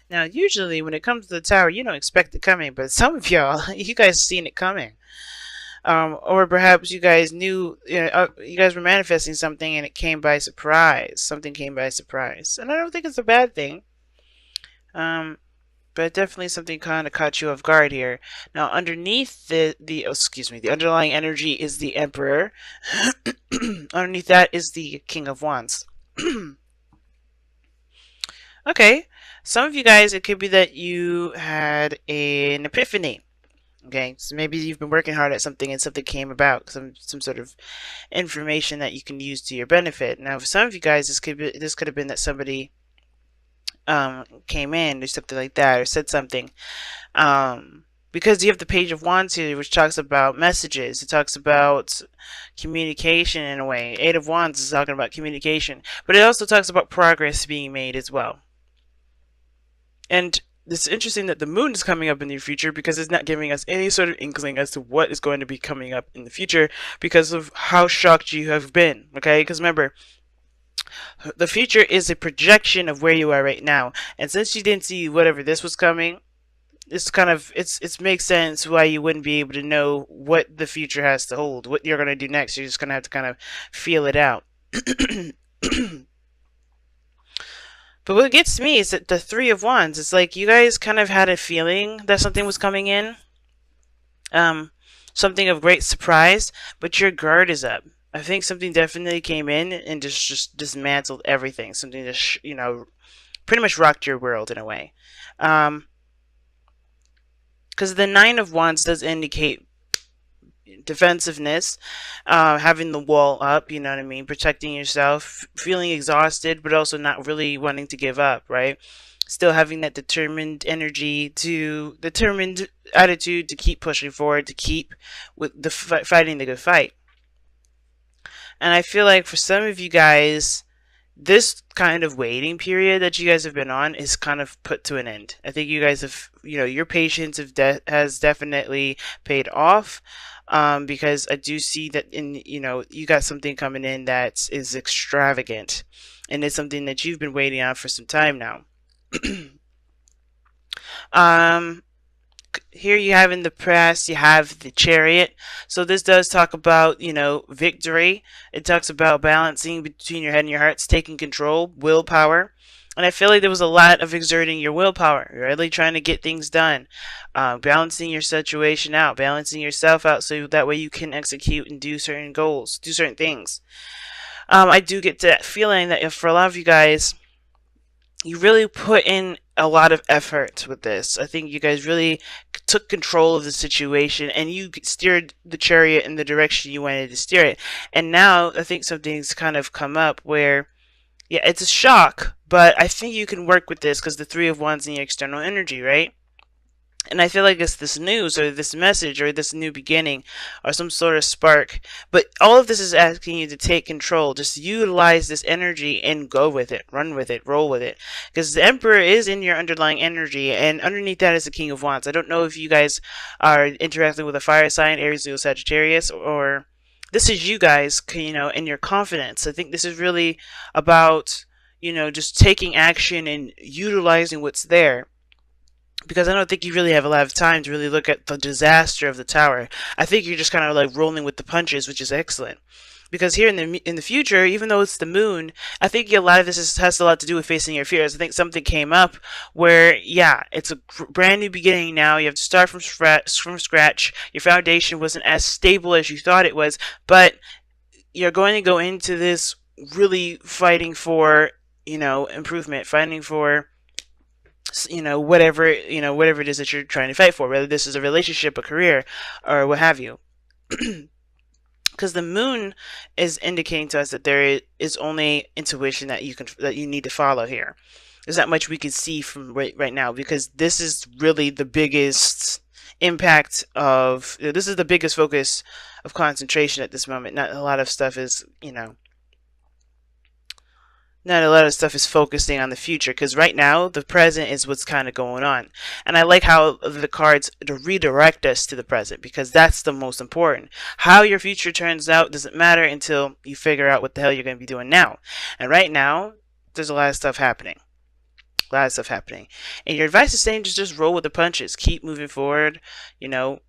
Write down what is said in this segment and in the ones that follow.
Now, usually when it comes to the tower, you don't expect it coming, but some of y'all, you guys seen it coming. Or perhaps you guys knew, you guys were manifesting something and it came by surprise. Something came by surprise. And I don't think it's a bad thing. Um, but definitely something kind of caught you off guard here. Now, underneath the underlying energy is the Emperor. Underneath that is the King of Wands. Okay, some of you guys, it could be that you had an epiphany. Okay, so maybe you've been working hard at something and something came about, some sort of information that you can use to your benefit. Now, for some of you guys, this could have been that somebody came in or something like that, or said something. Because you have the Page of Wands here, which talks about messages. It talks about communication in a way. Eight of Wands is talking about communication, but it also talks about progress being made as well. And it's interesting that the moon is coming up in the future because it's not giving us any sort of inkling as to what is going to be coming up in the future because of how shocked you have been. Okay, because remember, the future is a projection of where you are right now, and since you didn't see whatever this was coming, it makes sense why you wouldn't be able to know what the future has to hold, what you're going to do next. You're just going to have to kind of feel it out. But what gets me is that the Three of Wands, it's like you guys kind of had a feeling that something was coming in, something of great surprise, but your guard is up. I think something definitely came in and just dismantled everything. Something just, pretty much rocked your world in a way. Because the Nine of Wands does indicate defensiveness, having the wall up, you know what I mean, protecting yourself, feeling exhausted, but also not really wanting to give up, right? Still having that determined attitude to keep pushing forward, to keep with the fighting the good fight. And I feel like for some of you guys, this kind of waiting period that you guys have been on is kind of put to an end. I think you guys have, your patience has definitely paid off. Because I do see that you got something coming in that is extravagant, and it's something that you've been waiting on for some time now. Here you have in the press, you have the Chariot. So this does talk about, victory. It talks about balancing between your head and your heart, taking control, willpower. And I feel like there was a lot of exerting your willpower, really trying to get things done, balancing your situation out, balancing yourself out so that way you can execute and do certain goals, do certain things. I do get that feeling that if for a lot of you guys, you really put in a lot of effort with this. I think you guys really took control of the situation and you steered the Chariot in the direction you wanted to steer it. And now I think something's kind of come up where, yeah, it's a shock, but I think you can work with this because the Three of Wands in your external energy, right? And I feel like it's this news or this message or this new beginning or some sort of spark. But all of this is asking you to take control. Just utilize this energy and go with it. Run with it. Roll with it. Because the Emperor is in your underlying energy. And underneath that is the King of Wands. I don't know if you guys are interacting with a fire sign, Aries, Leo, Sagittarius, or this is you guys, and your confidence. I think this is really about, just taking action and utilizing what's there. Because I don't think you really have a lot of time to really look at the disaster of the tower. I think you're just kind of like rolling with the punches, which is excellent. Because here in the future, even though it's the moon, I think a lot of this has a lot to do with facing your fears. I think something came up where, yeah, it's a brand new beginning now. You have to start from scratch. Your foundation wasn't as stable as you thought it was, but you're going to go into this really fighting for, improvement, fighting for whatever it is that you're trying to fight for, whether this is a relationship, a career, or what have you. Because the moon is indicating to us that there is only intuition that you need to follow here. There's not much we can see from right now, because this is really the biggest impact of, this is the biggest focus of concentration at this moment. Not a lot of stuff is, not a lot of stuff is focusing on the future, because right now the present is what's kind of going on. And I like how the cards redirect us to the present, because that's the most important. How your future turns out doesn't matter until you figure out what the hell you're going to be doing now. And right now there's a lot of stuff happening. A lot of stuff happening. And your advice is saying just roll with the punches. Keep moving forward. You know,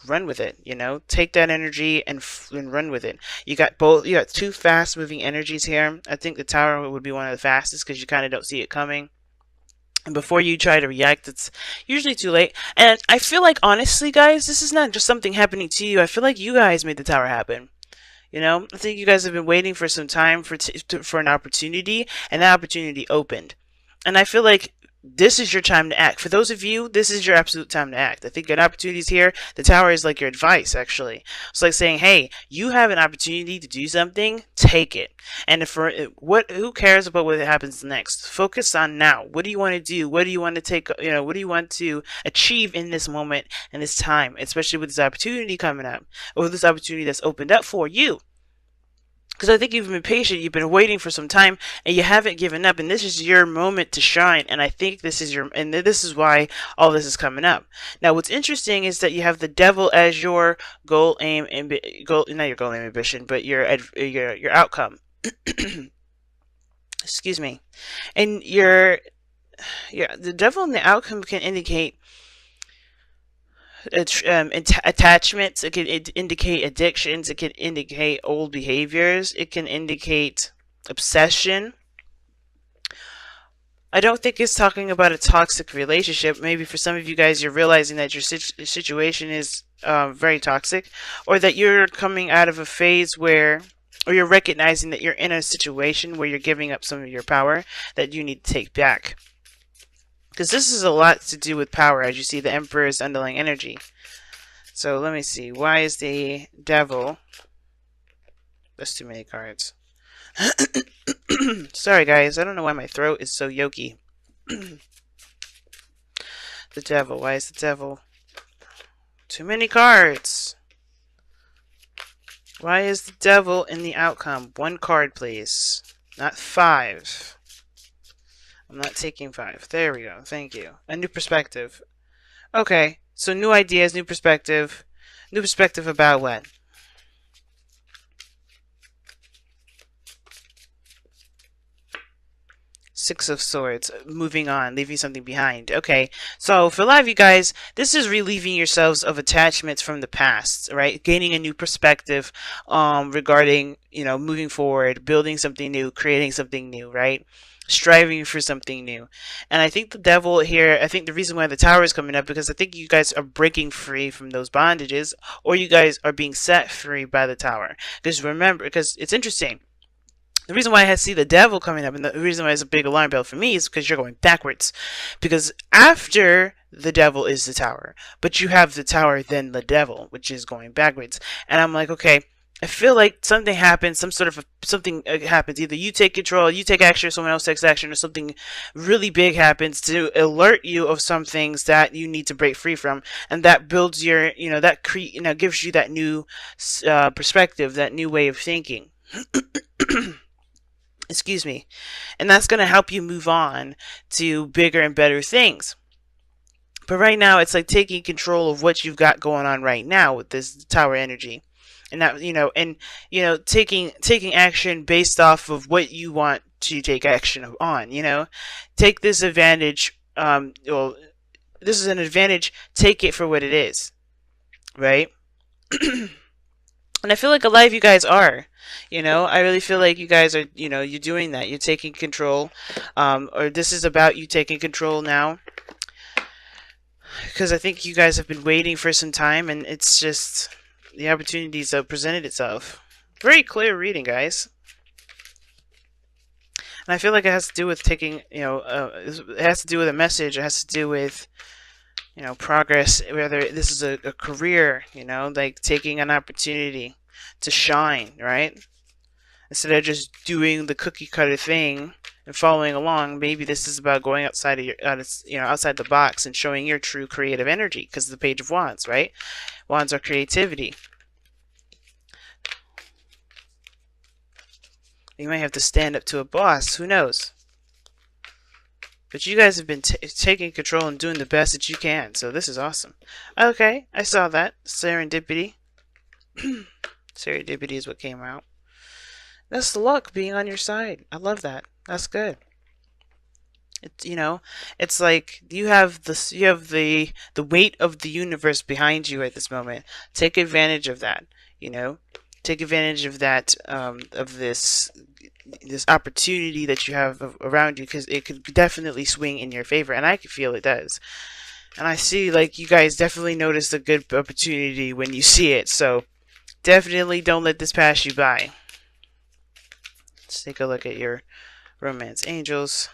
run with it. You know, take that energy and run with it. You got both. You got two fast moving energies here. I think the Tower would be one of the fastest because you kind of don't see it coming. And before you try to react, it's usually too late. And I feel like, honestly, guys, this is not just something happening to you. I feel like you guys made the Tower happen. You know, I think you guys have been waiting for some time for an opportunity, and that opportunity opened. And I feel like this is your time to act. For those of you, this is your absolute time to act. I think an opportunity is here. The Tower is like your advice, actually. It's like saying, hey, you have an opportunity to do something, take it. And who cares about what happens next? Focus on now. What do you want to do? What do you want to take, what do you want to achieve in this moment and this time, especially with this opportunity coming up, or this opportunity that's opened up for you? Because I think you've been patient, you've been waiting for some time, and you haven't given up, and this is your moment to shine, and I think this is why all this is coming up. Now, what's interesting is that you have the Devil as your goal, aim, not your goal, aim, ambition, but your outcome. Excuse me. And the Devil and the outcome can indicate attachments. It can indicate addictions. It can indicate old behaviors. It can indicate obsession. I don't think it's talking about a toxic relationship. Maybe for some of you guys, you're realizing that your situation is very toxic, or that you're coming out of a phase where, or you're recognizing that you're in a situation where you're giving up some of your power that you need to take back. Because this is a lot to do with power, as you see the Emperor's underlying energy. So let me see. Why is the Devil? That's too many cards. Sorry, guys. I don't know why my throat is so yoky. The Devil. Why is the Devil? Too many cards. Why is the Devil in the outcome? One card, please. Not 5. I'm not taking 5. There we go. Thank you. A new perspective. Okay. So new ideas, new perspective. New perspective about what? Six of Swords. Moving on. Leaving something behind. Okay. So for a lot of you guys, this is relieving yourselves of attachments from the past, right? Gaining a new perspective regarding, moving forward, building something new, creating something new, right? Striving for something new. And I think the Devil here, I think the reason why the Tower is coming up, because I think you guys are breaking free from those bondages, or you guys are being set free by the Tower. Because remember, because it's interesting, the reason why I see the Devil coming up, and the reason why it's a big alarm bell for me, is because you're going backwards. Because after the Devil is the Tower, but you have the Tower, then the Devil, which is going backwards. And I'm like, okay, I feel like something happens, something happens. Either you take control, you take action, or someone else takes action, or something really big happens to alert you of some things that you need to break free from, and that builds your, gives you that new perspective, that new way of thinking. Excuse me. And that's going to help you move on to bigger and better things. But right now, it's like taking control of what you've got going on right now with this Tower energy. And that, taking action based off of what you want to take action on, take this advantage. Well, this is an advantage. Take it for what it is, right? And I feel like a lot of you guys are, I really feel like you guys are, you're doing that. You're taking control, or this is about you taking control now. Because I think you guys have been waiting for some time, and it's just the opportunities have presented itself. Very clear reading, guys. And I feel like it has to do with taking, it has to do with a message. It has to do with, progress, whether this is a career, like taking an opportunity to shine, right? Instead of just doing the cookie cutter thing and following along, maybe this is about going outside of outside the box and showing your true creative energy, because the Page of Wands, right? Wands are creativity. You might have to stand up to a boss, who knows? But you guys have been taking control and doing the best that you can, so this is awesome. Okay, I saw that. Serendipity. Serendipity is what came out. That's the luck being on your side. I love that. That's good. It's, it's like you have the weight of the universe behind you at this moment. Take advantage of that. You know, take advantage of that, of this opportunity that you have around you, because it could definitely swing in your favor, and I can feel it does. And I see, like, you guys definitely notice a good opportunity when you see it. So definitely don't let this pass you by. Let's take a look at your romance angels.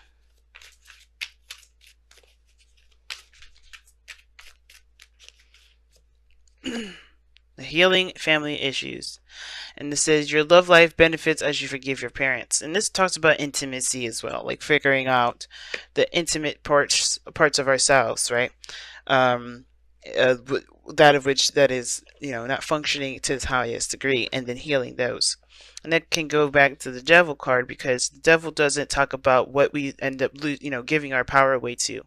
The healing family issues. And this says your love life benefits as you forgive your parents. And this talks about intimacy as well, like figuring out the intimate parts of ourselves, right? Um, uh, that of which that is, not functioning to its highest degree, and then healing those. And that can go back to the devil card, because the devil doesn't talk about what we end up, giving our power away to.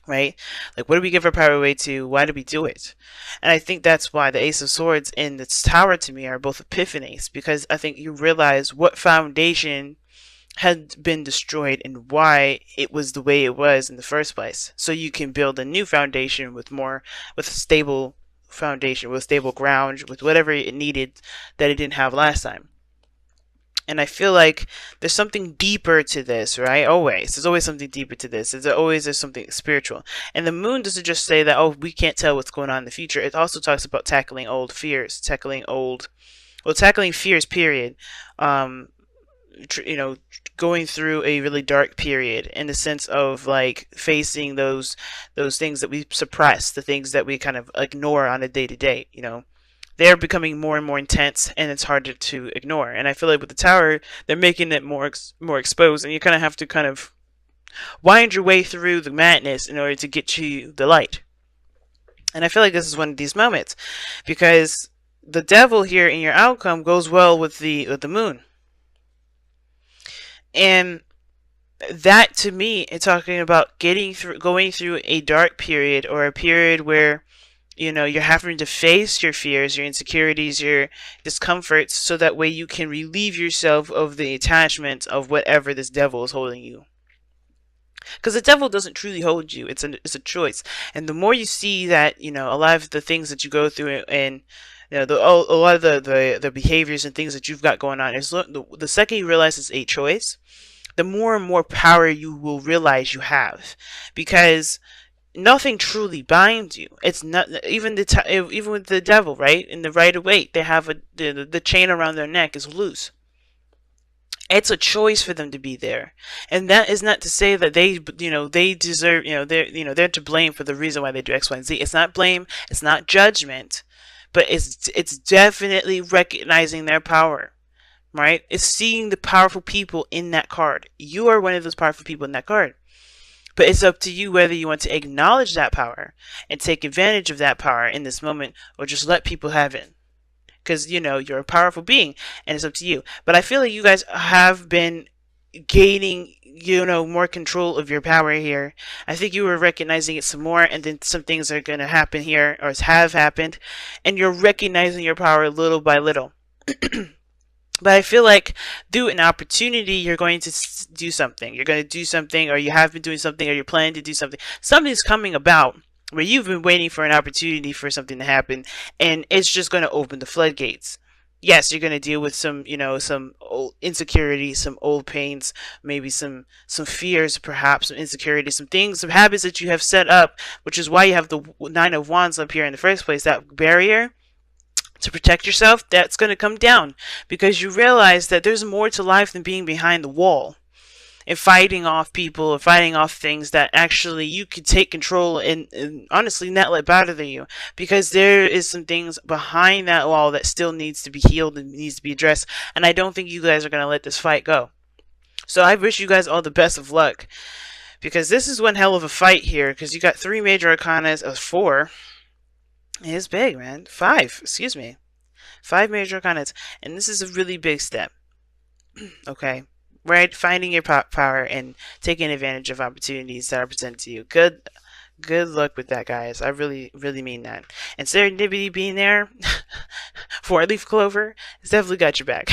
Right? Like, what do we give our power away to? Why do we do it? And I think that's why the Ace of Swords and the Tower to me are both epiphanies, because I think you realize what foundation had been destroyed and why it was the way it was in the first place. So you can build a new foundation with a stable foundation, with stable ground, with whatever it needed that it didn't have last time. And I feel like there's something deeper to this, right? There's always something deeper to this. There's something spiritual. And the moon doesn't just say that, oh, we can't tell what's going on in the future. It also talks about tackling old fears, tackling fears, period. Um, going through a really dark period, in the sense of like facing those things that we suppress, the things that we kind of ignore on a day to day, they're becoming more and more intense, and it's harder to ignore. And I feel like with the Tower, they're making it more exposed, and you kind of have to kind of wind your way through the madness in order to get to the light. And I feel like this is one of these moments, because the devil here in your outcome goes well with the moon. And that, to me, it's talking about going through a dark period, or a period where you're having to face your fears, your insecurities, your discomforts, so that way you can relieve yourself of the attachment of whatever this devil is holding you. Because the devil doesn't truly hold you. It's a choice. And the more you see that, a lot of the things that you go through, and a lot of the behaviors and things that you've got going on, is the second you realize it's a choice, the more and more power you will realize you have. Because nothing truly binds you. It's not even even with the devil, right? In the Rider-Waite, they have the chain around their neck is loose. It's a choice for them to be there, and that is not to say that they deserve, they're to blame for the reason why they do X, Y, and Z. It's not blame. It's not judgment, but it's definitely recognizing their power. Right? It's seeing the powerful people in that card. You are one of those powerful people in that card. But it's up to you whether you want to acknowledge that power and take advantage of that power in this moment, or just let people have it. Because, you're a powerful being, and it's up to you. But I feel like you guys have been gaining, more control of your power here. I think you were recognizing it some more, and then some things are going to happen here, or have happened, and you're recognizing your power little by little. But I feel like through an opportunity, you're going to do something. You're going to do something, or you have been doing something, or you're planning to do something. Something's coming about where you've been waiting for an opportunity for something to happen, and it's just going to open the floodgates. Yes, you're going to deal with some, some old insecurities, some old pains, maybe some fears, perhaps some insecurities, some things, some habits that you have set up, which is why you have the Nine of Wands up here in the first place. That barrier to protect yourself, that's going to come down, because you realize that there's more to life than being behind the wall and fighting off people, or fighting off things that actually you could take control and honestly not let bother you, because there is some things behind that wall that still needs to be healed and needs to be addressed. And I don't think you guys are going to let this fight go. So I wish you guys all the best of luck, because this is one hell of a fight here, because you got 3 major arcanas of 4. It's big, man. 5, excuse me. 5 major arcanas, and this is a really big step. Okay, right? Finding your power and taking advantage of opportunities that are presented to you. Good luck with that, guys. I really mean that. And serendipity being there for a leaf clover, it's definitely got your back.